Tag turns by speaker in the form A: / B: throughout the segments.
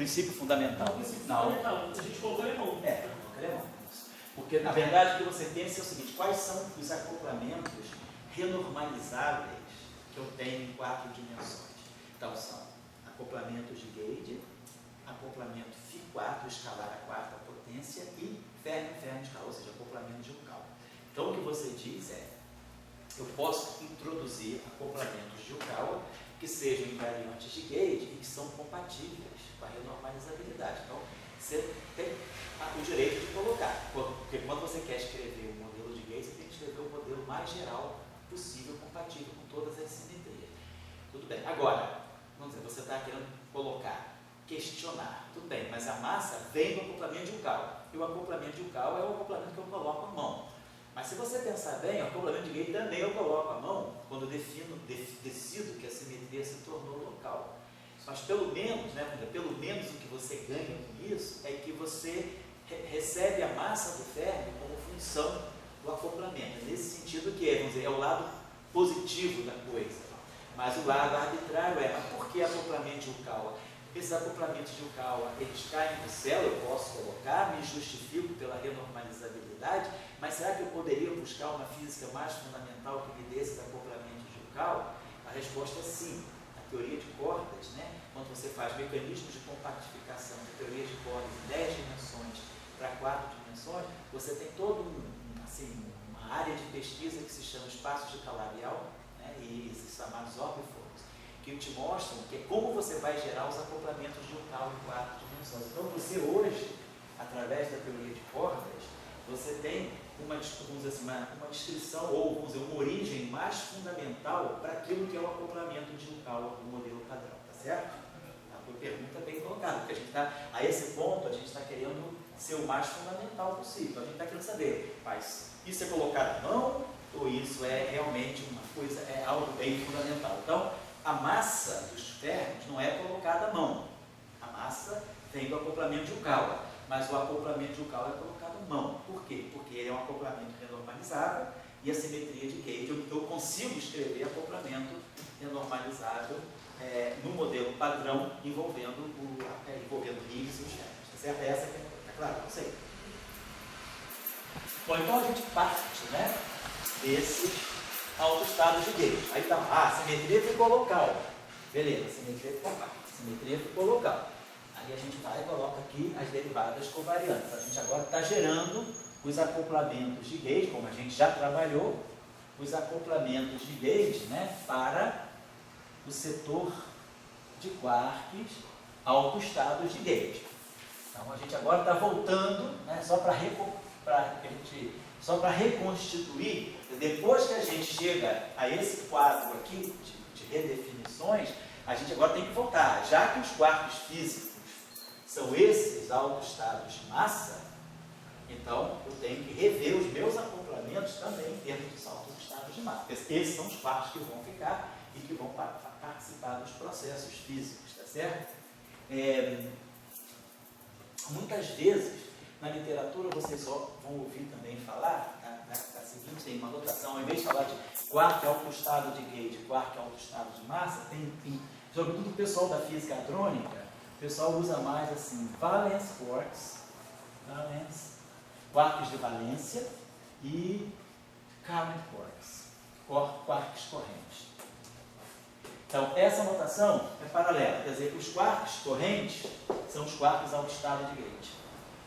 A: princípio fundamental.
B: O princípio fundamental, a gente colocou alemão.
A: Colocou alemão. Porque, na verdade, o que você pensa é o seguinte: quais são os acoplamentos renormalizáveis que eu tenho em 4 dimensões? Então, são acoplamentos de Gauge, acoplamento Φ4 escalar a 4ª potência e Fermi escalar, ou seja, acoplamento de Yukawa. Então, o que você diz é: eu posso introduzir acoplamentos de Yukawa que sejam invariantes de Gauge e que são compatíveis com a renormalizabilidade. Então, você tem o direito de colocar, porque quando você quer escrever um modelo de Gauge, você tem que escrever o modelo mais geral possível, compatível com todas as simetrias. Tudo bem. Agora, vamos dizer, você está querendo colocar, questionar, tudo bem, mas a massa vem do acoplamento de Yukawa. E o acoplamento de Yukawa é o acoplamento que eu coloco à mão. Mas se você pensar bem, o acoplamento de Gauge também eu coloco à mão quando decido que a simetria se tornou local. Mas pelo menos, pelo menos o que você ganha com isso é que você recebe a massa do Fermi como função do acoplamento. Nesse sentido que vamos dizer, é o lado positivo da coisa. Mas o lado arbitrário mas por que acoplamento de Yukawa? Esses acoplamentos de Yukawa, eles caem do céu, eu posso colocar, me justifico pela renormalizabilidade, mas será que eu poderia buscar uma física mais fundamental que me dê esses acoplamentos de Yukawa? A resposta é sim. A teoria de cordas, quando você faz mecanismos de compactificação de teoria de cordas em 10 dimensões para 4 dimensões, você tem toda uma área de pesquisa que se chama espaços de calabial, e esses chamados orbifolds, que te mostram como você vai gerar os acoplamentos de Yukawa em 4 dimensões. Então você hoje, através da teoria de cordas, você tem uma descrição, ou vamos dizer, uma origem mais fundamental para aquilo que é o acoplamento de Yukawa do modelo padrão, tá certo? A pergunta é bem colocada, porque a gente está, a esse ponto, a gente está querendo ser o mais fundamental possível. A gente está querendo saber, mas isso é colocado à mão, ou isso é realmente uma coisa, é algo bem fundamental? Então, a massa dos ferros não é colocada à mão. A massa vem do acoplamento de Yukawa, mas o acoplamento de Yukawa é colocado à mão. Por quê? Porque ele é um acoplamento renormalizável e a simetria de Gauge, eu consigo escrever acoplamento renormalizável no modelo padrão envolvendo rings e os ferros. Tá certo? Essa que é claro, não sei. Bom, então a gente parte, desses autoestados de Gauge. Aí tá, a simetria ficou local. Beleza, a simetria ficou local. Simetria ficou local. Aí a gente vai e coloca aqui as derivadas covariantes. A gente agora está gerando os acoplamentos de Gauge, como a gente já trabalhou, os acoplamentos de Gauge, para o setor de quarks autoestados de Gauge. Então a gente agora está voltando, só para reconstituir, depois que a gente chega a esse quadro aqui de redefinições, a gente agora tem que voltar. Já que os quarks físicos são esses autoestados de massa, então eu tenho que rever os meus acoplamentos também em termos dos autoestados de massa. Esses são os quarks que vão ficar e que vão participar dos processos físicos, tá certo? Muitas vezes, na literatura, vocês só vão ouvir também falar, da seguinte, tem uma notação, ao invés de falar de quark autoestado de Gauge, quark autoestado de massa, tem sobretudo o pessoal da física hadrônica, o pessoal usa mais valence quarks, quarks de valência e current quarks, quarks correntes. Então, essa notação é paralela, quer dizer, os quarks correntes são os quarks autoestado de Gauge.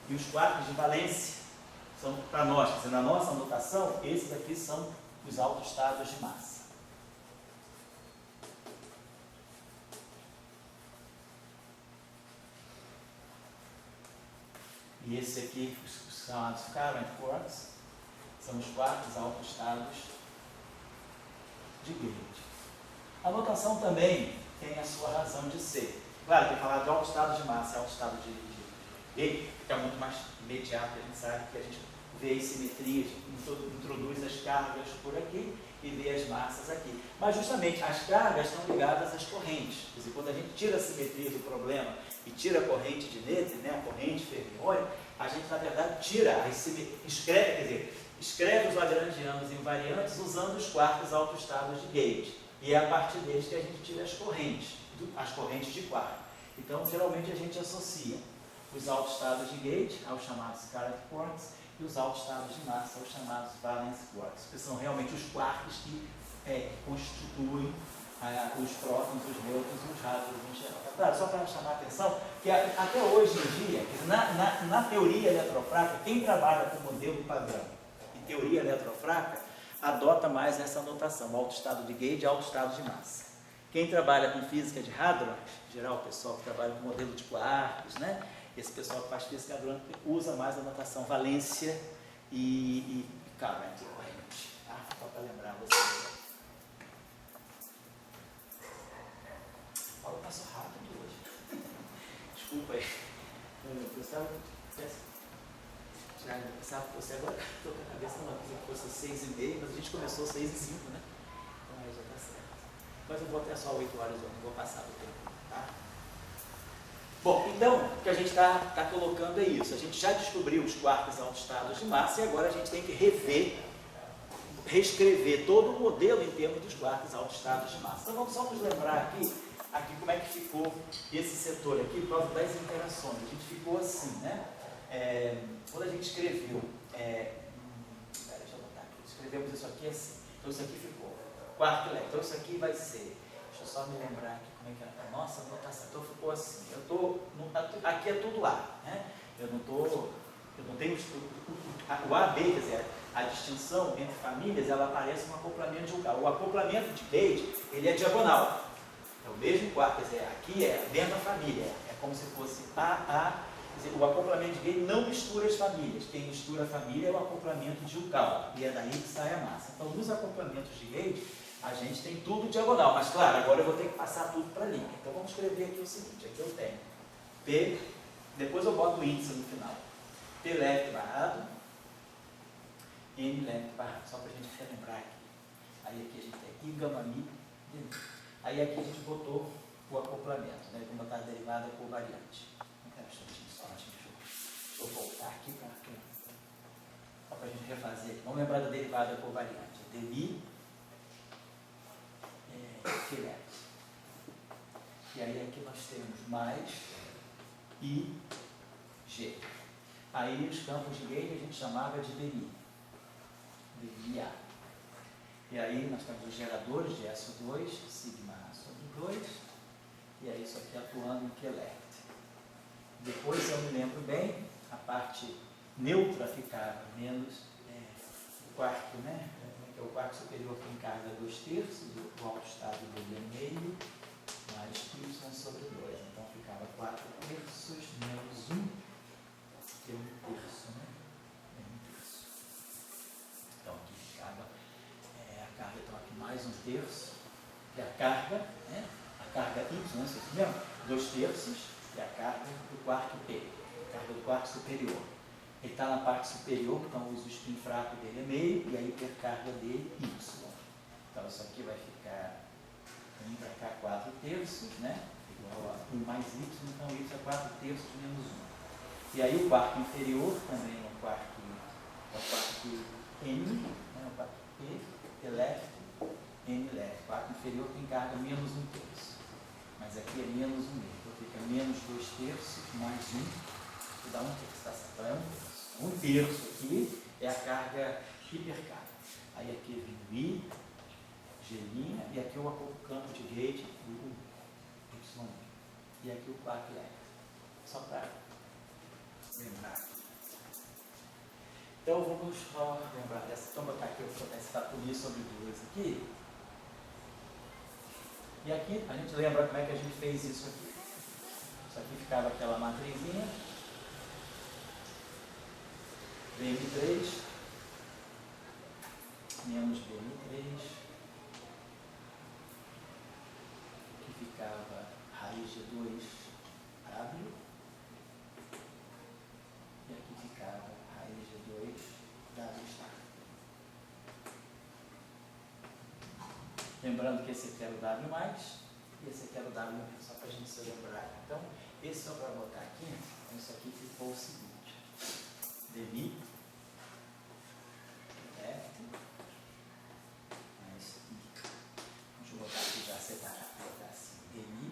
A: E os quarks de valência são para nós, quer dizer, na nossa notação, esses aqui são os autoestados de massa. E esse aqui, os chamados current quarks, são os quarks autoestados de Gauge. A notação também tem a sua razão de ser. Claro, tem que falar de autoestado de massa e autoestado de Gauge, fica muito mais imediato, a gente sabe que a gente vê as simetrias, introduz as cargas por aqui e vê as massas aqui. Mas justamente as cargas estão ligadas às correntes. Quer dizer, quando a gente tira a simetria do problema e tira a corrente de Netze, a corrente fermiônica, a gente na verdade tira, escreve os lagrangianos invariantes usando os quarks autoestados de Gauge. E é a partir deles que a gente tira as correntes de quark. Então, geralmente a gente associa os autoestados de gate aos chamados Scarlet quarks e os autoestados de massa aos chamados valence quarks, que são realmente os quarks que constituem os prótons, os nêutrons e os hadrons em geral. Claro, só para chamar a atenção, que até hoje em dia, na teoria eletrofrática, quem trabalha com modelo padrão e teoria eletrofrática, adota mais essa notação, autoestado de gauge e autoestado de massa. Quem trabalha com física de hadrons, em geral o pessoal que trabalha com modelo tipo quarks, né? Esse pessoal que faz física hadrônica usa mais a notação valência e current, corrente. Só para lembrar vocês. Paulo passou rápido hoje. Desculpa aí. Eu pensava que fosse agora. Estou com a cabeça numa coisa que fosse 6h30, mas a gente começou 6h05, né? Então aí já está certo. Mas eu vou até só 8 horas, eu não vou passar do tempo, tá? Bom, então, o que a gente está colocando é isso. A gente já descobriu os quarks autoestados de massa e agora a gente tem que reescrever todo o modelo em termos dos quarks autoestados de massa. Então, vamos só nos lembrar aqui como é que ficou esse setor aqui por causa das interações. A gente ficou assim, né? Quando a gente escreveu, deixa eu botar aqui, escrevemos isso aqui assim. Então, isso aqui ficou quark elétrico. Então, isso aqui vai ser, deixa eu só me lembrar aqui como é que era. Nossa, a notação, então ficou assim. Aqui é tudo A, né? Eu não tenho o AB, quer dizer, a distinção entre famílias, ela aparece no acoplamento de um K. O acoplamento de Gauge, ele é diagonal. É o mesmo quarto, quer dizer, aqui é dentro da família, é como se fosse AA, quer dizer, o acoplamento de Gauge não mistura as famílias, quem mistura a família é o acoplamento de Yukawa, e é daí que sai a massa. Então, nos acoplamentos de Gauge, a gente tem tudo diagonal, mas claro, agora eu vou ter que passar tudo para a linha. Então, vamos escrever aqui o seguinte, aqui eu tenho P, depois eu boto o índice no final, P left barrado, N left barrado, só para a gente relembrar aqui. Aí aqui a gente tem I, gama, mi, aí aqui a gente botou o acoplamento, né? Vou botar a derivada covariante. Deixa eu voltar aqui só para a gente refazer. Vamos lembrar da derivada covariante. dmi filé. E aí aqui nós temos mais I, G. Aí os campos de Gauge a gente chamava de dmi. dmi-A. E aí nós temos os geradores de SO2, sigma A sobre 2, e aí isso aqui atuando em Kelect. Depois, se eu me lembro bem, a parte neutra ficava menos o quarto, né? Que é o quarto superior que encarga 2/3, o autoestado dele é meio, mais y sobre 2. Então ficava 4/3 menos 1, que é 1/3, né? É 1/3. Então aqui ficava a carga, então aqui mais 1/3, que é a carga, né? A carga y, né? Vocês lembram? 2/3 e a carga do quarto P, a carga do quarto superior. Ele está na parte superior, então o uso spin fraco dele é meio, e a hipercarga dele y. Então isso aqui vai ficar 1 para cá 4/3, né? Igual a 1 mais y, então y é 4/3 menos 1. E aí o quarto inferior também é o quarto N, né? O quarto P, left, N left. O quarto inferior tem carga menos 1/3. Mas aqui é menos 1 meio. Então fica menos 2/3 mais 1, que dá 1/3, tá certo? Então é 1/3. 1/3 aqui é a carga hipercarga. Aí aqui vem o I, G', e aqui o campo de Gauge, o Y. E aqui o quarto elétrico. Só para lembrar. Então vamos só lembrar dessa. Então vou botar aqui, eu vou botar esse tapulinho sobre 2 aqui. E aqui a gente lembra como é que a gente fez isso aqui. Isso aqui ficava aquela matrizinha. BM3 menos BM3, que ficava raiz de 2W, e aqui ficava raiz de 2W estar. Lembrando que esse aqui era o W+, e esse aqui era o W, só para a gente se lembrar. Então, esse só para botar aqui, então isso aqui ficou o seguinte. dmi left mais I. Deixa eu botar aqui já separado. Vou botar assim, dmi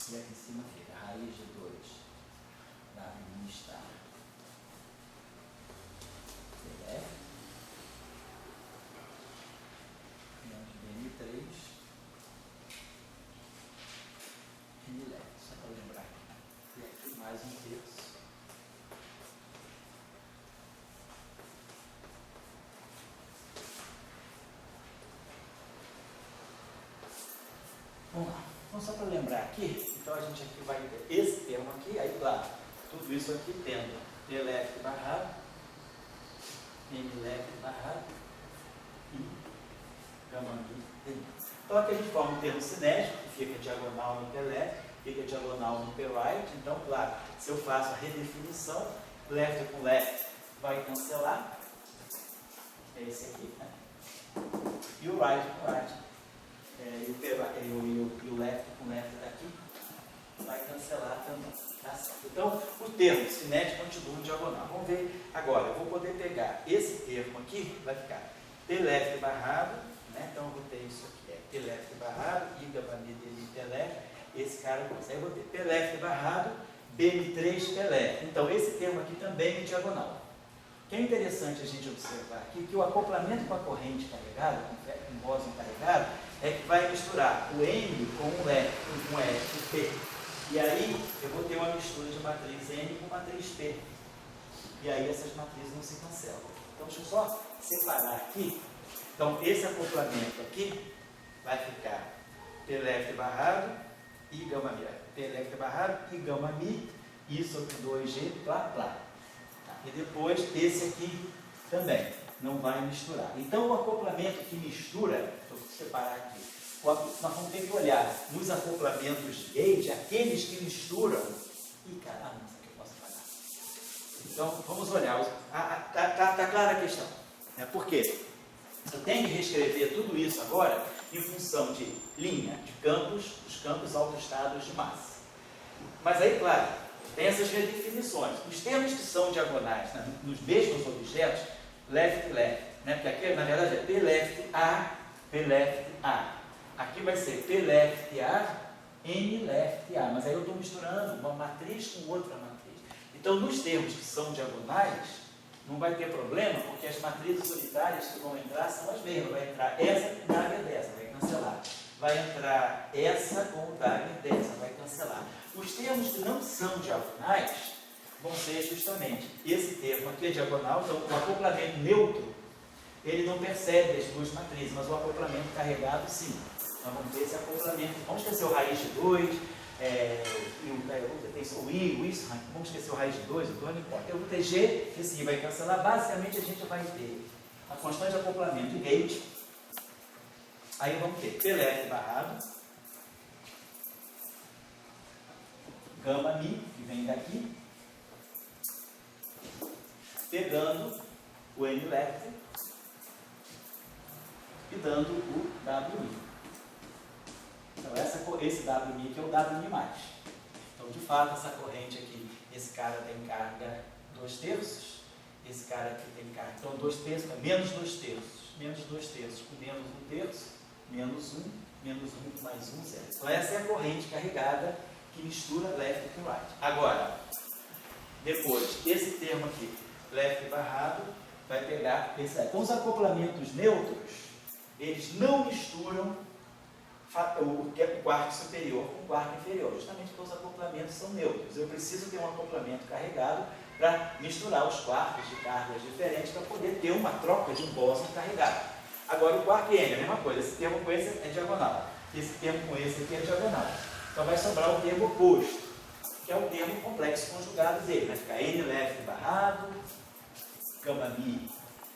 A: E aqui em cima fica a raiz de 2 W' estar. PLF menos BM3 NLF. Só para lembrar. E aqui mais 1/3. Vamos lá. Então, só para lembrar aqui, então a gente aqui vai ter esse termo aqui, aí claro, tudo isso aqui tendo PLF barrado, NLF barrado e gama mi. Então aqui a gente forma um termo cinético, que fica diagonal no PLF, fica diagonal no P-right. Então, claro, se eu faço a redefinição, left com left vai cancelar, é esse aqui, né? E o right com right. E o left com left daqui vai cancelar também. Tá certo? Então, o termo cinético continua em diagonal. Vamos ver agora. Eu vou poder pegar esse termo aqui, vai ficar P left barrado, né? Então, eu vou ter isso aqui, P left barrado, I gama mi dele P left. Esse cara, aí eu vou ter P left barrado, BM3 P left. Então, esse termo aqui também é em diagonal. O que é interessante a gente observar aqui, que o acoplamento com a corrente carregada, com o bóson carregado, é que vai misturar o N com o F, com o P. E aí eu vou ter uma mistura de matriz N com matriz P. E aí essas matrizes não se cancelam. Então deixa eu só separar aqui. Então esse acoplamento aqui vai ficar P left barrado I gama mi. P left barrado I gama mi. Isso aqui 2G, plá, plá. E depois esse aqui também não vai misturar. Então o acoplamento que mistura, vou separar aqui, nós vamos ter que olhar nos acoplamentos de gate, aqueles que misturam. Ih, caramba, isso aqui eu posso pagar. Então vamos olhar. Tá clara a questão. Por quê? Eu tenho que reescrever tudo isso agora em função de linha, de campos, os campos autoestados de massa. Mas aí, claro, tem essas redefinições. Os termos que são diagonais, né, nos mesmos objetos, left, left, né, porque aqui na verdade é P left A, P left A. Aqui vai ser P left A, N left A, mas aí eu estou misturando uma matriz com outra matriz. Então, nos termos que são diagonais, não vai ter problema, porque as matrizes unitárias que vão entrar são as mesmas. Vai entrar essa com o dagger dessa, vai cancelar. Vai entrar essa com o dagger dessa, vai cancelar. Os termos que não são diagonais vão ser justamente esse termo aqui é diagonal, então o acoplamento neutro, ele não percebe as duas matrizes, mas o acoplamento carregado sim. Então vamos ver esse acoplamento. Vamos esquecer o raiz de 2, o I, o isso, vamos esquecer o raiz de 2, o 2 não importa. Eu vou ter G, esse I vai cancelar. Basicamente a gente vai ter a constante de acoplamento de gate. Aí vamos ter P left barrado, gama mi, que vem daqui, pegando o N left e dando o WI. Então esse WI aqui é o WI+. Então de fato essa corrente aqui, esse cara tem carga 2/3, esse cara aqui tem carga, então 2/3, menos 2/3, menos 2/3 com menos 1/3, menos 1, menos 1 mais 1, 0. Então essa é a corrente carregada que mistura left com right. Agora, depois, esse termo aqui, left barrado, vai pegar esse aí. Com os acoplamentos neutros, eles não misturam o quarto superior com o quarto inferior, justamente porque os acoplamentos são neutros. Eu preciso ter um acoplamento carregado para misturar os quartos de cargas diferentes para poder ter uma troca de um bóson carregado. Agora, o quarto N é a mesma coisa. Esse termo com esse é diagonal. Esse termo com esse aqui é diagonal. Então vai sobrar o termo oposto, que é o termo complexo conjugado dele. Vai ficar N left barrado, gama mi,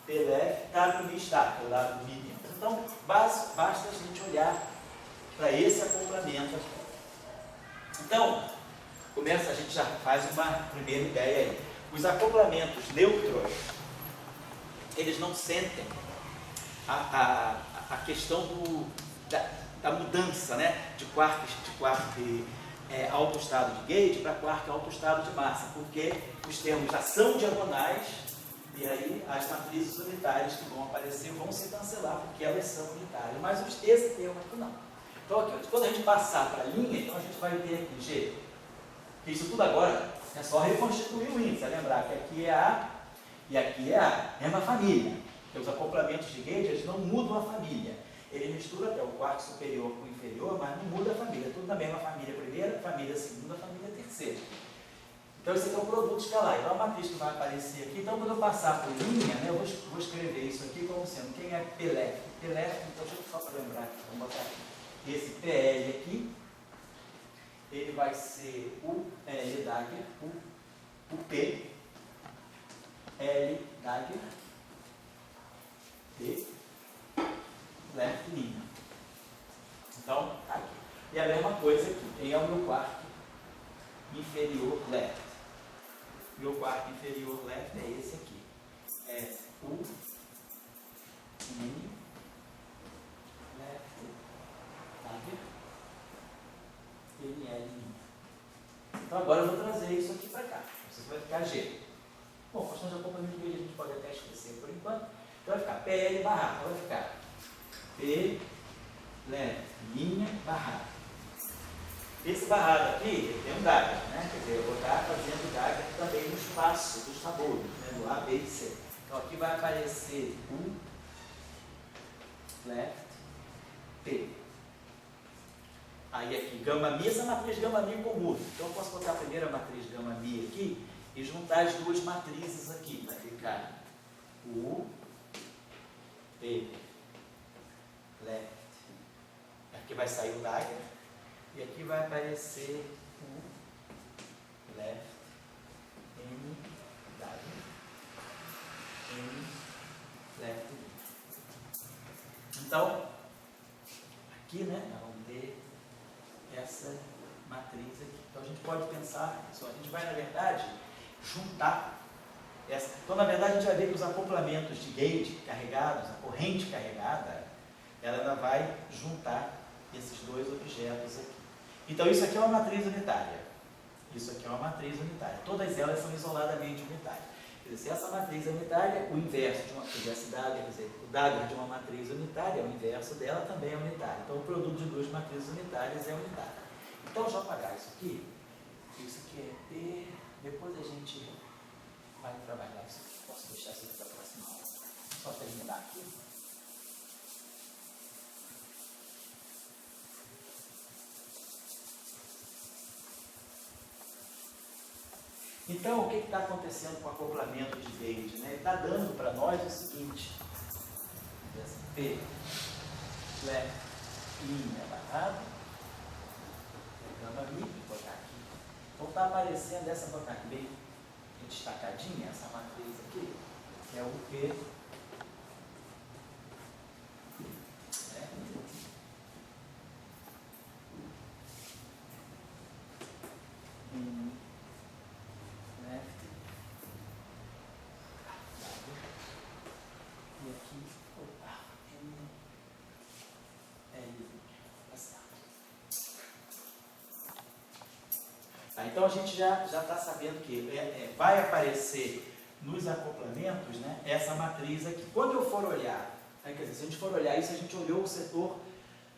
A: P left, W mi está, que é o lado mi dentro. Então basta a gente olhar para esse acoplamento aqui. Então, a gente já faz uma primeira ideia aí. Os acoplamentos neutros, eles não sentem a questão da mudança, né, de quark autoestado de gate para quark autoestado de massa, porque os termos já são diagonais e aí as matrizes unitárias que vão aparecer vão se cancelar porque elas são unitárias, mas esse termo aqui não. Então, aqui, quando a gente passar para a linha, então a gente vai ter aqui G. Porque isso tudo agora é só reconstituir o índice. Lembrar que aqui é A e aqui é A. É uma família. Porque os acoplamentos de rede, eles não mudam a família. Ele mistura até o quarto superior com o inferior, mas não muda a família. É tudo na mesma família primeira, família segunda, família terceira. Então, esse aqui é o produto escalar. Então, a matriz que vai aparecer aqui. Então, quando eu passar por linha, né, eu vou escrever isso aqui como sendo quem é P-left. P-left, então, deixa eu só para lembrar aqui. Vamos botar aqui. Esse PL aqui, ele vai ser o L dagger, o P, L dagger, P, left linha. Então, tá aqui. E a mesma coisa aqui. Quem é o meu quarto inferior left? Meu quarto inferior left é esse aqui. É o N left dagger LL. Então agora eu vou trazer isso aqui para cá. Isso vai ficar G. Bom, questão de acompanhamento de vídeo a gente pode até esquecer por enquanto. Então vai ficar PL barra. Então vai ficar P left linha barrado. Esse barrado aqui ele tem um dagger, né? Quer dizer, eu vou estar fazendo dagger também no espaço dos sabores, né? No A, B e C. Então aqui vai aparecer U left P. Aí aqui, gama mi, essa matriz gama mi comum. Então eu posso botar a primeira matriz gama mi aqui e juntar as duas matrizes aqui. Vai ficar U, P, left. Aqui vai sair o dagger. E aqui vai aparecer U, left, N, dagger, N, left. Então, aqui, né, nós vamos ter essa matriz aqui. Então a gente pode pensar, pessoal, a gente vai na verdade juntar essa. Então na verdade a gente vai ver que os acoplamentos de gate carregados, a corrente carregada, ela ainda vai juntar esses dois objetos aqui. Então isso aqui é uma matriz unitária. Isso aqui é uma matriz unitária. Todas elas são isoladamente unitárias. Quer dizer, se essa matriz é unitária, o inverso de uma dagger, quer dizer, o dagger de uma matriz unitária, o inverso dela também é unitário. Então o produto de duas matrizes unitárias é unitário. Então deixa eu apagar isso aqui é P, depois a gente vai trabalhar isso aqui. Posso deixar isso aqui para a próxima aula. Só terminar aqui. Então, o que está acontecendo com o acoplamento de gate? Né? Ele está dando para nós o seguinte: P, left, linha barrado, gama mi, vou botar aqui. Então está aparecendo essa, botar aqui bem destacadinha, essa matriz aqui, que é o P, então a gente já está sabendo que vai aparecer nos acoplamentos, né, essa matriz aqui. Quando eu for olhar, quer dizer, se a gente for olhar isso, a gente olhou o setor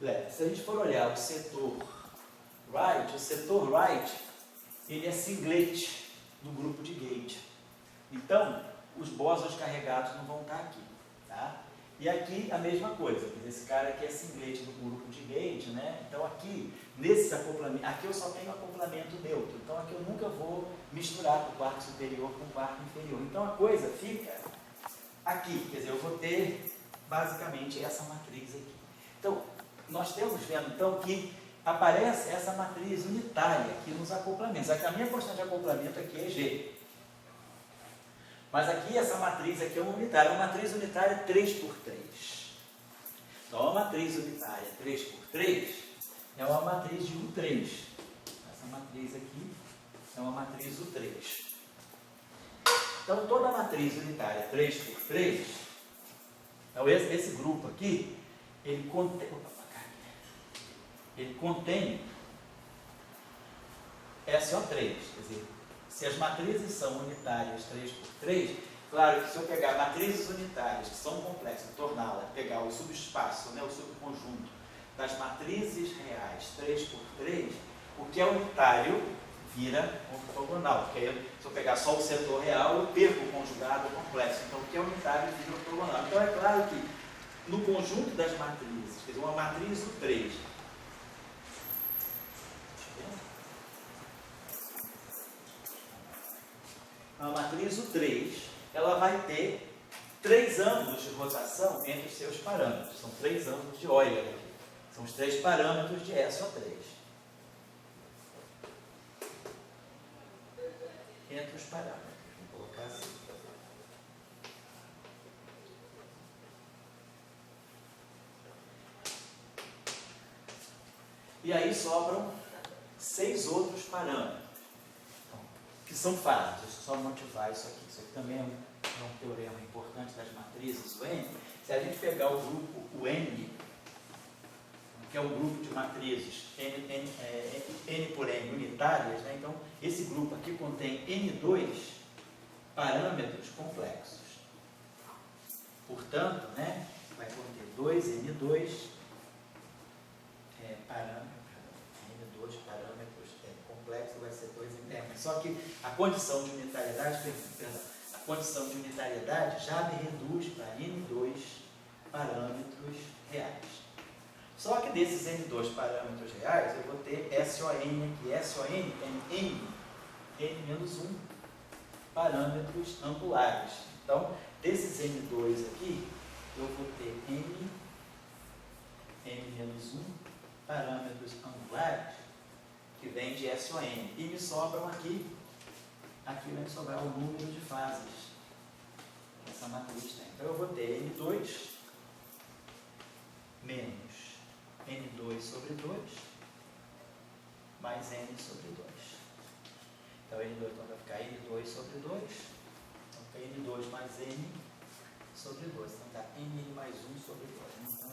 A: left. Se a gente for olhar o setor right, ele é singlet do grupo de gate. Então, os bósons carregados não vão estar aqui. Tá? E aqui a mesma coisa, esse cara aqui é singlet do grupo de gate, né? Então aqui, nesse acoplamento, aqui eu só tenho acoplamento neutro, então aqui eu nunca vou misturar o quarto superior com o quarto inferior. Então a coisa fica aqui, quer dizer, eu vou ter basicamente essa matriz aqui. Então, nós temos vendo então que aparece essa matriz unitária aqui nos acoplamentos. Aqui a minha questão de acoplamento aqui é G. Mas aqui, essa matriz aqui é uma unitária. Uma matriz unitária 3x3. Então, a matriz unitária 3x3 é uma matriz de U3. Essa matriz aqui é uma matriz U3. Então, toda a matriz unitária 3x3, então esse grupo aqui, ele contém SO3, quer dizer, se as matrizes são unitárias 3x3, claro que se eu pegar matrizes unitárias que são complexas, torná-la, pegar o subespaço, né, o subconjunto das matrizes reais 3 por 3, o que é unitário vira ortogonal, porque aí, se eu pegar só o setor real, eu perco o conjugado complexo. Então, o que é unitário vira ortogonal. Então, é claro que no conjunto das matrizes, quer dizer, uma matriz do 3, a matriz do 3, ela vai ter 3 ângulos de rotação entre os seus parâmetros. São 3 ângulos de Euler aqui. São os 3 parâmetros de SO3. Entre os parâmetros. Vou colocar assim. E aí sobram 6 outros parâmetros, que são fases. Deixa eu só motivar isso aqui. Isso aqui também é um teorema importante das matrizes, o N. Se a gente pegar o grupo, o N, que é o grupo de matrizes N por N unitárias, né? Então, esse grupo aqui contém N2 parâmetros complexos. Portanto, né, vai conter 2N2 N2 parâmetros complexos, vai ser 2N. Só que a condição de unitariedade, a condição de unitariedade já me reduz para N2 parâmetros reais. Só que desses N2 parâmetros reais, eu vou ter SON aqui. SON tem N-1 parâmetros angulares. Então, desses N2 aqui, eu vou ter N-1 parâmetros angulares que vem de SON. E me sobram aqui vai me sobrar o número de fases que essa matriz tem. Então, eu vou ter N2 menos N2 sobre 2 mais N sobre 2. Então, N2 então, vai ficar N2 sobre 2. Então, fica N2 mais N sobre 2. Então, dá N mais 1 sobre 2. Então,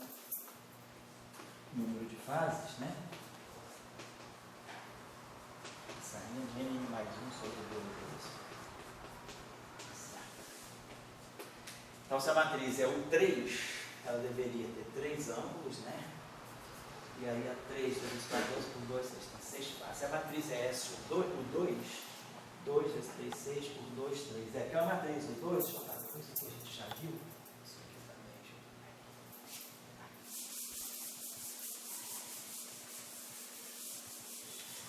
A: número de fases, né? Saindo N mais 1 sobre 2. Então, se a matriz é o 3, ela deveria ter 3 ângulos, né? E aí a 3 vezes 14 por 2, 6, tem 6 faces. Se a matriz é S, o 2 vezes 3, 6 por 2, 3. É que é uma matriz do 2, deixa eu falar, isso aqui a gente já viu. Isso aqui também, deixa eu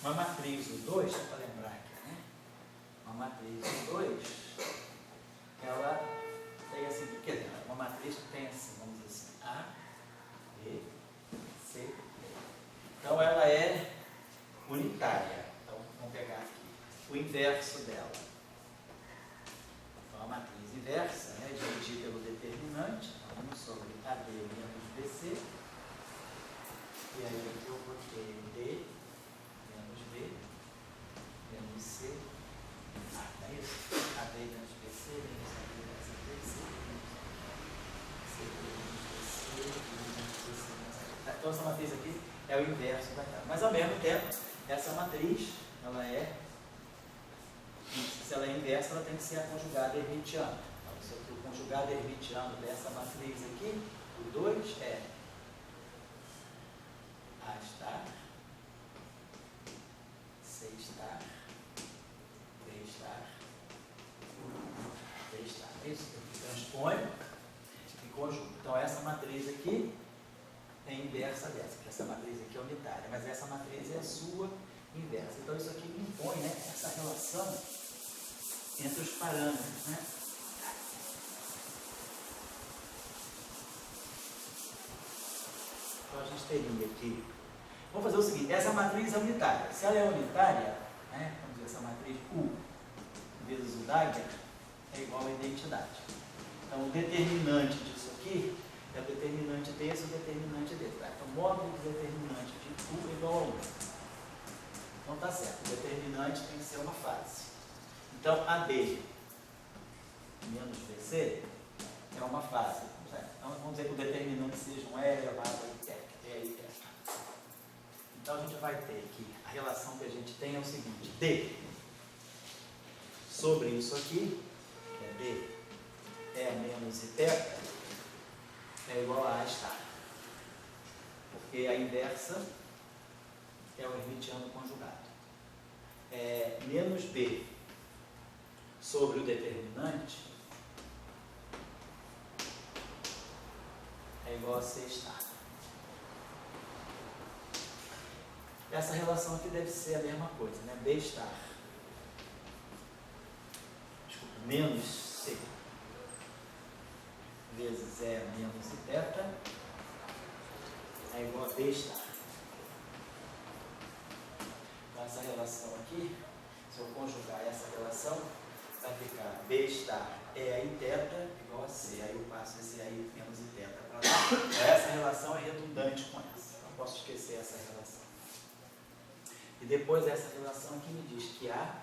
A: ver. Uma matriz do 2, só para lembrar aqui, né? Uma matriz do 2, ela tem assim, quer dizer, uma matriz que tem assim, vamos dizer assim, A, B, C, D. Então ela é unitária. Então vamos pegar aqui o inverso dela. Então a matriz inversa, né, dividir pelo determinante, 1 sobre AD menos BC. E aí aqui eu vou ter D menos B menos C. Não é isso? AD menos BC menos AD menos BC menos C menos BC menos BC menos AD. Então essa matriz aqui é o inverso daquela. Mas ao mesmo tempo, essa matriz, ela é, se ela é inversa, ela tem que ser a conjugada hermitiana. Então, isso aqui, o conjugado hermitiano dessa matriz aqui, o 2 é A estar, C estar, B estar, D estar. É isso que transpõe e conjuga. Então, essa matriz aqui é inversa dessa, porque essa matriz aqui é unitária, mas essa matriz é a sua inversa. Então, isso aqui impõe, né, essa relação entre os parâmetros, né? Então, a gente teria aqui, vamos fazer o seguinte, essa matriz é unitária. Se ela é unitária, né, vamos dizer, essa matriz U vezes o Dagger é igual à identidade. Então, o determinante disso aqui é o determinante desse e o determinante desse. Tá? Então, o módulo do determinante de U é igual a 1. Então, tá certo. O determinante tem que ser uma fase. Então, AD menos BC é uma fase. Certo? Então, vamos dizer que o determinante seja um E elevado a I. Então, a gente vai ter que a relação que a gente tem é o seguinte. D sobre isso aqui, que é D, E menos I θ, é igual a A estar. porque a inversa é o hermitiano conjugado. Menos B sobre o determinante é igual a C estar. Essa relação aqui deve ser a mesma coisa, né? B estar. Desculpa, menos C vezes E menos θ é igual a B estar. Então, essa relação aqui, se eu conjugar essa relação, vai ficar B estar E aí θ igual a C. Aí eu passo esse aí menos θ para lá. Essa relação é redundante com essa. Não posso esquecer essa relação. E depois essa relação que me diz que A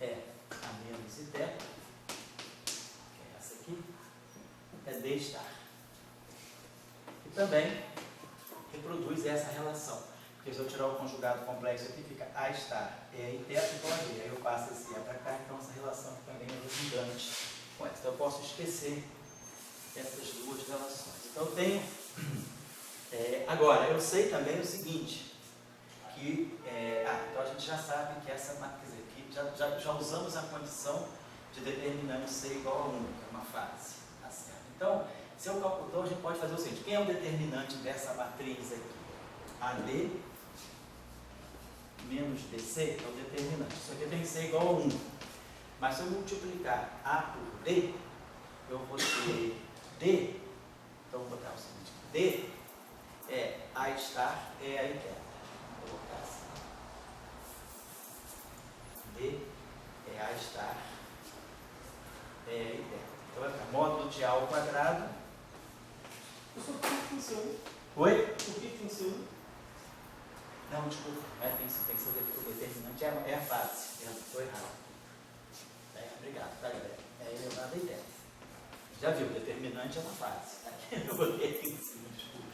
A: é A menos θ, que é essa aqui, é D estar. E também reproduz essa relação. Porque se eu tirar o conjugado complexo aqui, fica A estar E aí θ igual a D. Aí eu passo esse E para cá, então essa relação aqui também é redundante com essa. Então eu posso esquecer essas duas relações. Então eu tenho... agora, eu sei também o seguinte, que então a gente já sabe que essa, quer dizer, que já usamos a condição de determinante C igual a 1, que é uma fase. Tá certo? Então, se eu calcular, a gente pode fazer o seguinte: quem é o determinante dessa matriz aqui? AD menos DC é o determinante. Isso aqui tem que ser igual a 1. Mas se eu multiplicar A por D, eu vou ter D, então vou botar o seguinte: D é A estar é a θ. Vou colocar assim. D é A estar é a θ. Então vai ficar módulo de A ao quadrado.
B: Por que funciona?
A: Oi?
B: Por que funciona?
A: Não, desculpa. Tem que ser o determinante. É a fase. Estou errado. Obrigado, tá, galera? É elevado a θ. Já viu? Determinante é uma fase. Eu botei aqui em cima, desculpa.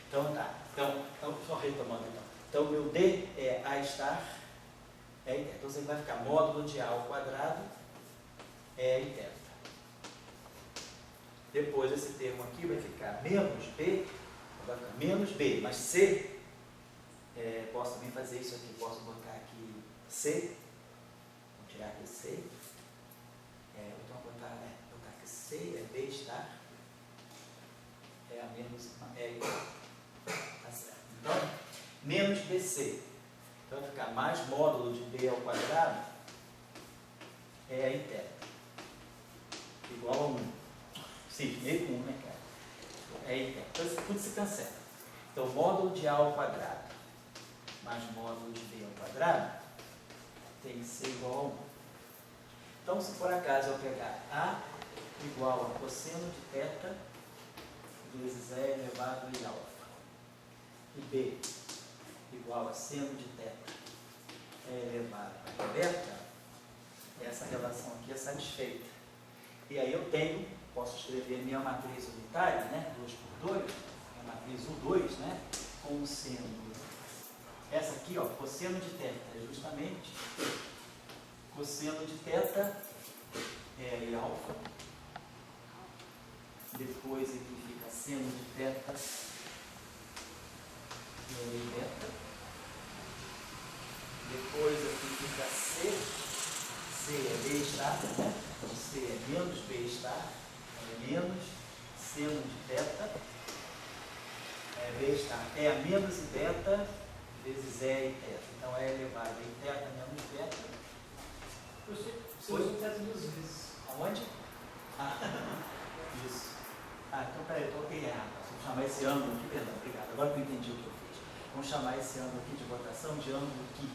A: Então tá. Então só retomando então. Então, meu D é A estar é θ. Então, você vai ficar módulo de A ao quadrado é θ. Depois, esse termo aqui vai ficar menos B, vai ficar menos B, mas C, posso também fazer isso aqui, posso botar aqui C, vou tirar aqui C, então botar aqui C, é B estar, é a menos, tá certo. Então, menos BC. Então vai ficar mais módulo de B ao quadrado é a θ. Igual a 1. Sim, meio com 1, né, cara? É θ. Então tudo se cancela. Então módulo de A ao quadrado mais módulo de B ao quadrado tem que ser igual a 1. Então, se por acaso eu pegar A igual a cosseno de θ vezes E elevado a alfa e B igual a seno de θ elevado a beta, essa relação aqui é satisfeita. E aí eu posso escrever minha matriz unitária, né, 2 por 2, minha matriz U2, né, como sendo essa aqui, ó, cosseno de θ, é justamente cosseno de θ é alfa, depois aqui fica seno de θ e beta. Depois aqui fica C, C é B estar, né? C é menos B estar, é menos seno de θ, B estar é a menos e beta vezes E e θ. Então é elevado a θ menos beta.
B: Você usa o θ 2 vezes.
A: Aonde? Isso. Então peraí, eu coloquei errado. Vamos chamar esse ângulo aqui, perdão, obrigado. Agora que eu entendi o que eu fiz. Vamos chamar esse ângulo aqui de rotação de ângulo Φ.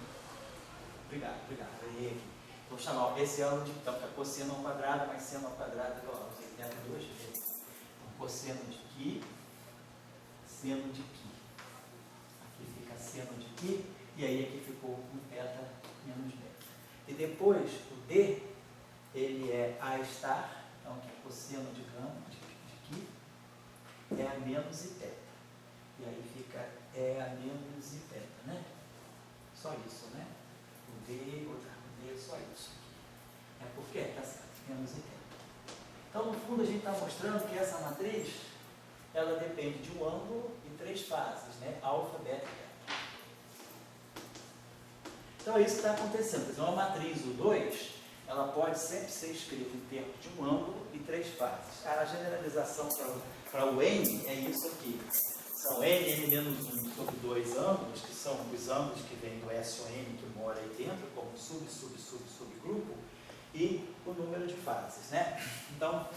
A: Obrigado. Errei aqui. Vou chamar esse ângulo de cosseno ao quadrado mais seno ao quadrado igual a 82 vezes. Então, cosseno de Φ, seno de Φ. Aqui fica seno de Φ, e aí aqui ficou um θ menos beta. E depois, o D, ele é A estar, então aqui é cosseno de gama, de Φ, é a menos e θ. E aí fica E a menos e θ, né? Só isso, né? O D, é só isso. É porque está certo, menos e θ. Então, no fundo, a gente está mostrando que essa matriz, ela depende de um ângulo e 3 fases, né? Alfa, beta e gama. Então é isso que está acontecendo. Quer dizer, uma matriz U2, ela pode sempre ser escrita em termos de um ângulo e 3 fases. A generalização para o N é isso aqui. São N menos 1 sobre 2 ângulos, que são os ângulos que vêm do SON que mora aí dentro, como subgrupo, e o número de fases, né? Então,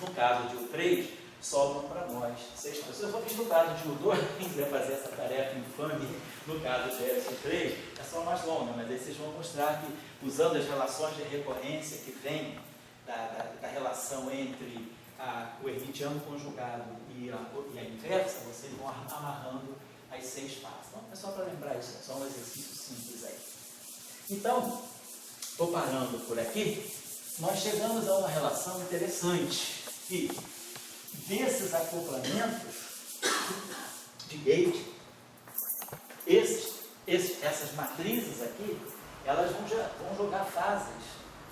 A: no caso de U3, sobram para nós 6 pessoas. Só que no caso de U2, quem quiser fazer essa tarefa infame, no caso de S3, é só mais longa, mas aí vocês vão mostrar que, usando as relações de recorrência que vem da relação entre o hermitiano conjugado e a inversa, vocês vão amarrando as 6 fases. Então, é só para lembrar isso, é só um exercício simples aí. Então, estou parando por aqui, nós chegamos a uma relação interessante, que desses acoplamentos de gate, essas matrizes aqui, elas vão jogar fases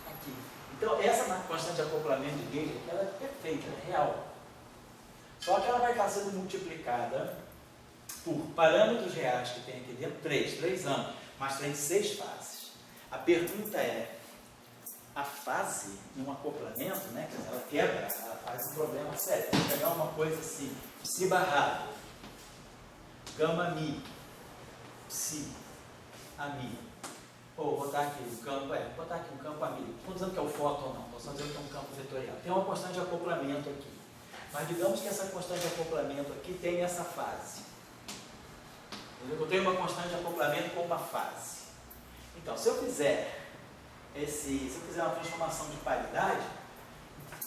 A: aqui. Então, essa constante de acoplamento de gate aqui, ela é perfeita, ela é real. Só que ela vai estar sendo multiplicada por parâmetros reais que tem aqui dentro, 3 anos, mas tem 6 fases. A pergunta é, a fase num acoplamento, né, quer dizer, ela quebra, ela faz um problema sério. Vou pegar uma coisa assim, psi barrado, gama mi, psi, a mi. Ou vou botar aqui um campo, vou botar aqui um campo a mi. Não estou dizendo que é o fóton, não, estou só dizendo que é um campo vetorial. Tem uma constante de acoplamento aqui. Mas digamos que essa constante de acoplamento aqui tem essa fase. Eu tenho uma constante de acoplamento com uma fase. Então, se eu fizer uma transformação de paridade,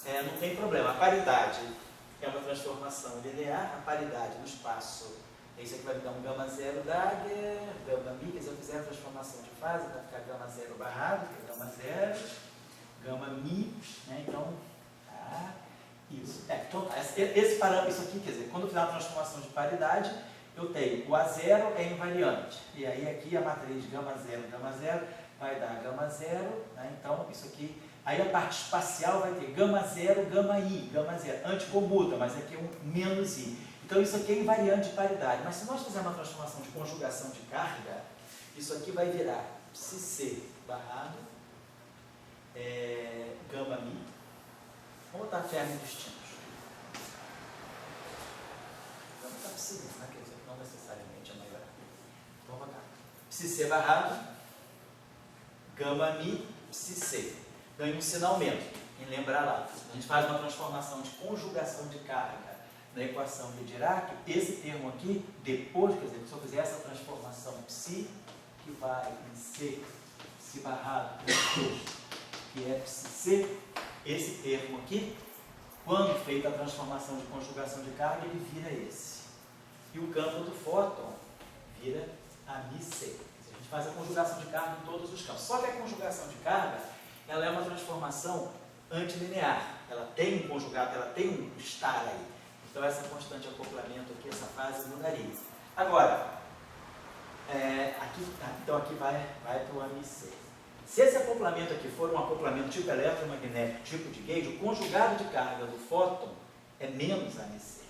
A: não tem problema. A paridade é uma transformação linear, a paridade no espaço, isso aqui vai me dar um gama zero Dagger, gama mi, se eu fizer a transformação de fase, vai ficar gama zero barrado, que é gama zero, gama mi, né? Então, isso. Então, esse parâmetro, isso aqui, quer dizer, quando eu fizer uma transformação de paridade, eu tenho o A0 é invariante, e aí aqui a matriz gama zero, vai dar gama zero, né? Então isso aqui, aí a parte espacial vai ter gama zero, gama zero, anticomuta, mas aqui é um menos i. Então isso aqui é invariante de paridade, mas se nós fizermos uma transformação de conjugação de carga, isso aqui vai virar psi c barrado, gama mi, vamos botar ferros distintos. Vamos botar psi, né? Quer dizer, não necessariamente a maior. Vamos botar psi c barrado, gama mi, psi c. Ganha um sinal menos. E lembrar lá, a gente faz uma transformação de conjugação de carga na equação de Dirac. Esse termo aqui, depois, quer dizer, se eu fizer essa transformação psi, que vai em c, psi barrado, que é psi c, esse termo aqui, quando feita a transformação de conjugação de carga, ele vira esse. E o campo do fóton vira a mi c. A gente faz a conjugação de carga em todos os campos. Só que a conjugação de carga, ela é uma transformação antilinear. Ela tem um conjugado, ela tem um estar aí. Então essa constante de acoplamento aqui, essa fase mudaria. Agora, aqui vai para o AMC. Se esse acoplamento aqui for um acoplamento tipo eletromagnético, tipo de gauge, o conjugado de carga do fóton é menos AMC.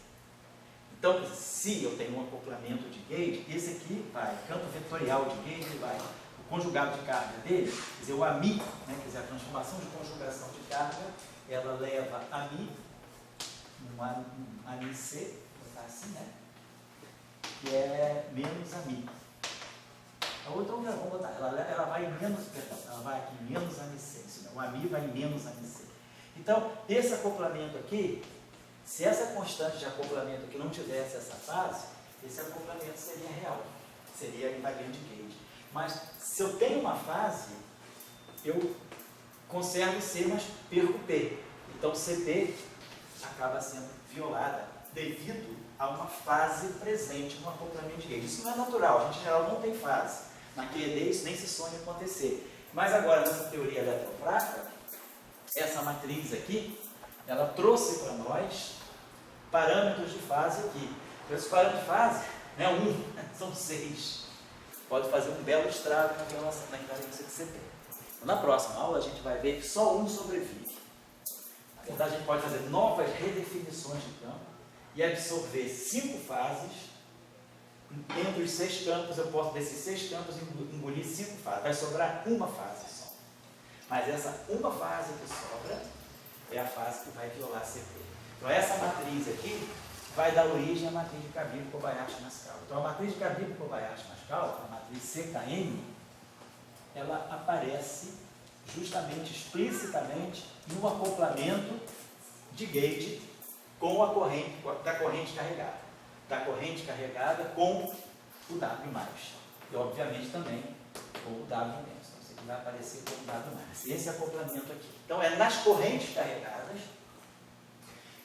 A: Então, se eu tenho um acoplamento de gauge, esse aqui vai, campo vetorial de gauge vai, o conjugado de carga dele, quer dizer, o AMI, né, quer dizer, a transformação de conjugação de carga, ela leva AMI, um AMC, vou botar assim, né, que é menos AMI. A outra, vamos botar, ela vai em menos, perdão, ela vai aqui em menos AMC, o AMI vai em menos AMC. Então, esse acoplamento aqui, se essa constante de acoplamento aqui não tivesse essa fase, esse acoplamento seria real, seria invariante de gauge. Mas se eu tenho uma fase, eu conservo C, mas perco P. Então CP acaba sendo violada devido a uma fase presente no acoplamento de gauge. Isso não é natural, a gente em geral não tem fase. Na QED isso nem se sonha acontecer. Mas agora, nessa teoria eletrofraca, essa matriz aqui, ela trouxe para nós parâmetros de fase aqui. Esses parâmetros de fase, não é um, são 6. Pode fazer um belo estrago na violação da invariância de CP. Então, na próxima aula a gente vai ver que só um sobrevive. Na verdade, a gente pode fazer novas redefinições de campo e absorver 5 fases entre os 6 campos, eu posso, desses 6 campos, engolir 5 fases. Vai sobrar uma fase só. Mas essa uma fase que sobra é a fase que vai violar a CP. Então, essa matriz aqui vai dar origem à matriz de Kabir-Kobayashi-Mascal. Então, a matriz de Kabir-Kobayashi-Mascal, a matriz CKM, ela aparece justamente, explicitamente, no acoplamento de gate com a corrente, da corrente carregada. Da corrente carregada com o W+. E, obviamente, também com o W-. Então, isso aqui vai aparecer como W+. Esse acoplamento aqui. Então, é nas correntes carregadas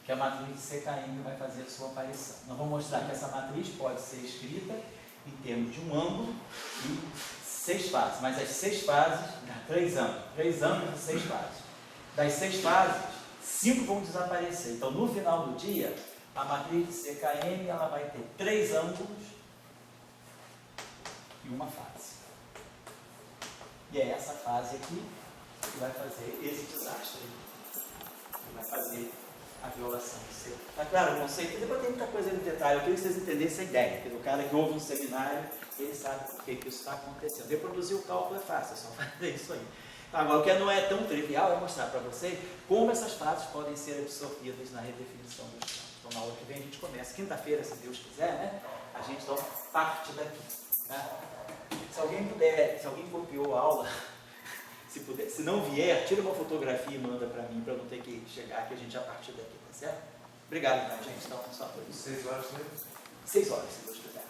A: que a matriz de CKM vai fazer a sua aparição. Nós vamos mostrar que essa matriz pode ser escrita em termos de um ângulo e 6 fases, mas as 6 fases, 3 ângulos e 6 fases. Das 6 fases, 5 vão desaparecer. Então, no final do dia, a matriz de CKM ela vai ter 3 ângulos e uma fase. E é essa fase aqui que vai fazer esse desastre, que vai fazer a violação do CP. Está claro o conceito? Depois tem muita coisa no detalhe. Eu queria que vocês entendessem a ideia, porque o cara que ouve um seminário, ele sabe por que isso está acontecendo. Reproduzir o cálculo é fácil, é só fazer isso aí. Agora, o que não é tão trivial é mostrar para vocês como essas fases podem ser absorvidas na redefinição dos campos. Então, na aula que vem a gente começa. Quinta-feira, se Deus quiser, né? A gente então parte daqui. Né? Se alguém puder, se alguém copiou a aula, se puder, se não vier, tira uma fotografia e manda para mim, para eu não ter que chegar aqui, a gente já partir daqui, tá certo? Obrigado, então, gente. Então, só por isso.
C: 6 horas, né?
A: 6 horas, se Deus quiser.